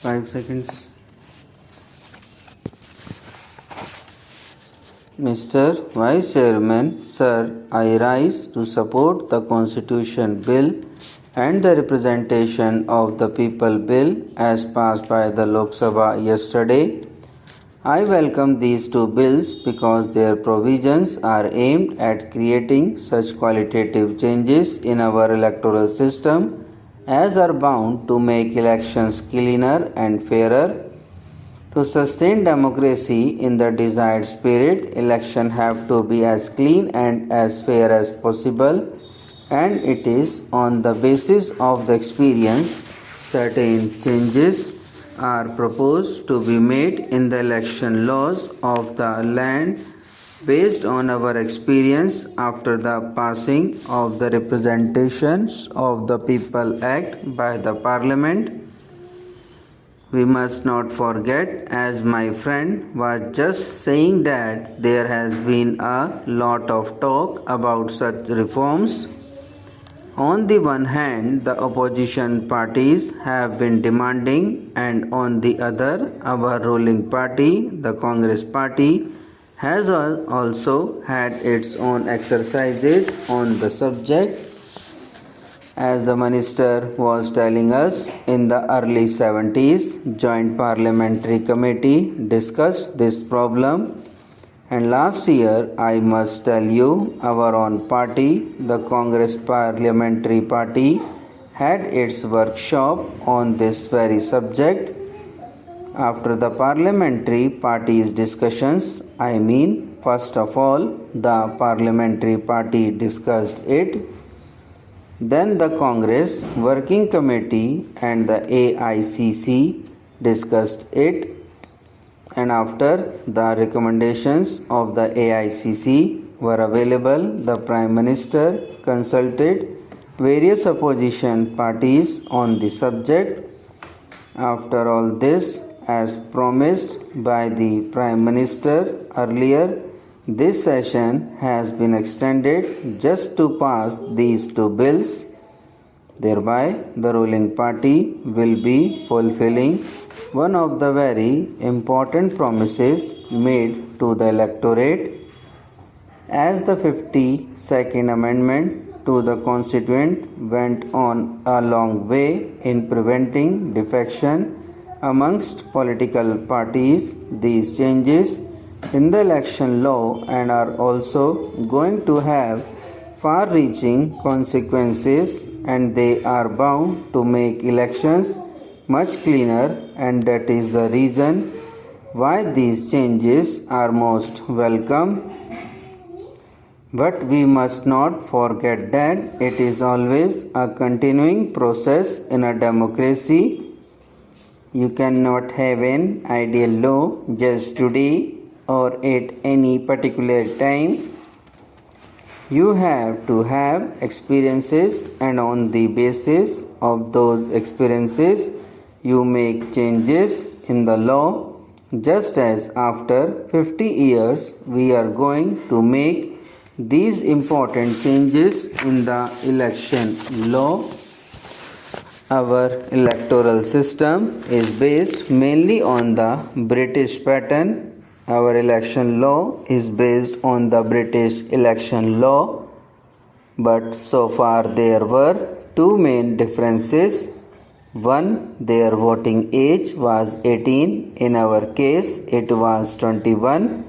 5 seconds. Mr. Vice Chairman, Sir, I rise to support the Constitution Bill and the Representation of the People Bill as passed by the Lok Sabha yesterday. I welcome these two bills because their provisions are aimed at creating such qualitative changes in our electoral system as are bound to make elections cleaner and fairer. To sustain democracy in the desired spirit, elections have to be as clean and as fair as possible, and it is on the basis of the experience certain changes are proposed to be made in the election laws of the land based on our experience after the passing of the Representations of the People Act by the Parliament. We must not forget, as my friend was just saying, that there has been a lot of talk about such reforms. On the one hand, the opposition parties have been demanding, and on the other, our ruling party, the Congress Party, has also had its own exercises on the subject. As the minister was telling us, in the early 70s, Joint Parliamentary Committee discussed this problem, and last year, I must tell you, our own party, the Congress Parliamentary Party, had its workshop on this very subject. After the parliamentary party's discussions, first of all, the parliamentary party discussed it, then the Congress Working Committee and the AICC discussed it, and after the recommendations of the AICC were available, the Prime Minister consulted various opposition parties on the subject. After all this, as promised by the Prime Minister earlier, this session has been extended just to pass these two bills. Thereby, the ruling party will be fulfilling one of the very important promises made to the electorate. As the 52nd Amendment to the Constitution went on a long way in preventing defection amongst political parties, these changes in the election law and are also going to have far-reaching consequences, and they are bound to make elections much cleaner, and that is the reason why these changes are most welcome. But we must not forget that it is always a continuing process in a democracy. You cannot have an ideal law just today or at any particular time. You have to have experiences, and on the basis of those experiences, you make changes in the law, just as after 50 years we are going to make these important changes in the election law. Our electoral system is based mainly on the British pattern. Our election law is based on the British election law, but so far there were two main differences. One, their voting age was 18. In our case, it was 21.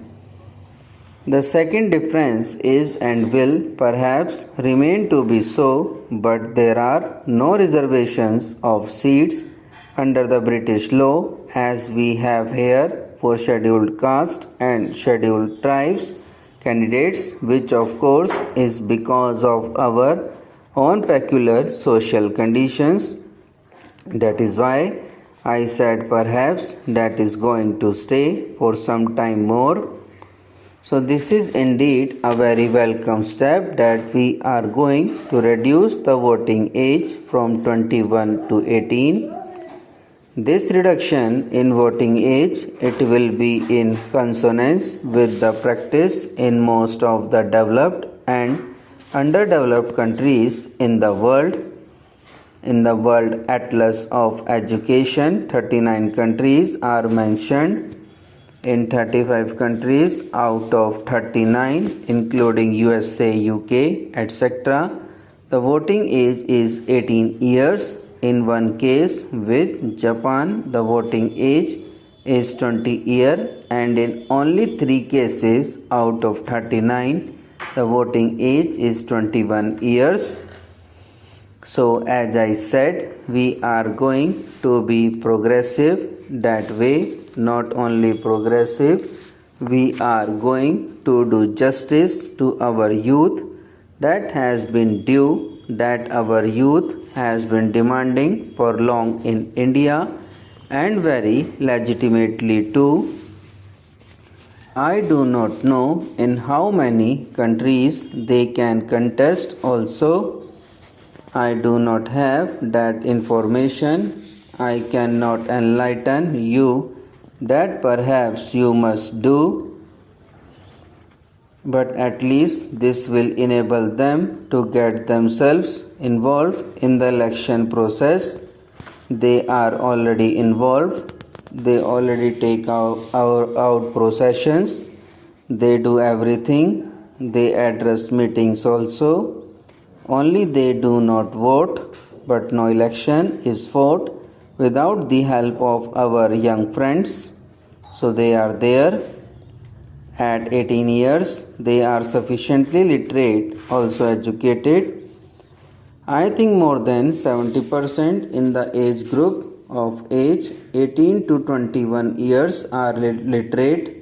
The second difference is and will perhaps remain to be so, but there are no reservations of seats under the British law as we have here for scheduled caste and scheduled tribes candidates, which of course is because of our own peculiar social conditions. That is why I said perhaps that is going to stay for some time more. So this is indeed a very welcome step that we are going to reduce the voting age from 21 to 18. This reduction in voting age, it will be in consonance with the practice in most of the developed and underdeveloped countries in the world. In the World Atlas of Education, 39 countries are mentioned. In 35 countries out of 39, including USA, UK, etc., the voting age is 18 years. In one case with Japan, the voting age is 20 years, and in only 3 cases out of 39, the voting age is 21 years. So as I said, we are going to be progressive. That way, not only progressive, we are going to do justice to our youth that has been due, that our youth has been demanding for long in India, and very legitimately too. I do not know in how many countries they can contest also. I do not have that information. I cannot enlighten you that perhaps you must do, but at least this will enable them to get themselves involved in the election process. They are already involved. They already take out processions. They do everything. They address meetings also. Only they do not vote, but no election is fought without the help of our young friends. So they are there. At 18 years, they are sufficiently literate, also educated. I think more than 70% in the age group of age 18 to 21 years are literate.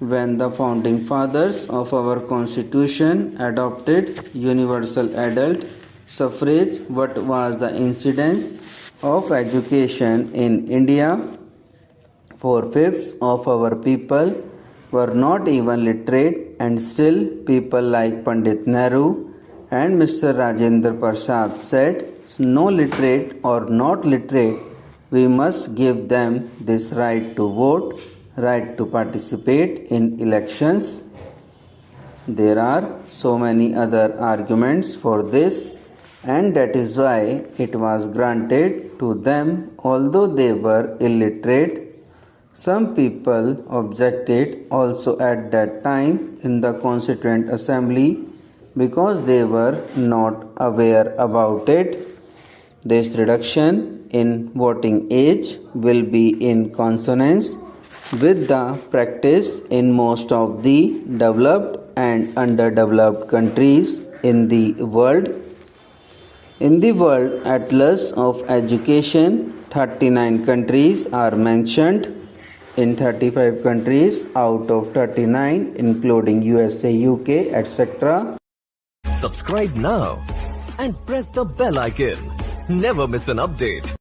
When the founding fathers of our constitution adopted universal adult suffrage, what was the incidence of education in India? 4/5 of our people were not even literate, and still people like Pandit Nehru and Mr. Rajendra Prasad said, no literate or not literate, we must give them this right to vote, right to participate in elections. There are so many other arguments for this, and that is why it was granted to them although they were illiterate. Some people objected also at that time in the Constituent Assembly because they were not aware about it. This reduction in voting age will be in consonance with the practice in most of the developed and underdeveloped countries in the world. In the World Atlas of Education, 39 countries are mentioned. In 35 countries out of 39, including USA, UK, etc. Subscribe now and press the bell icon. Never miss an update.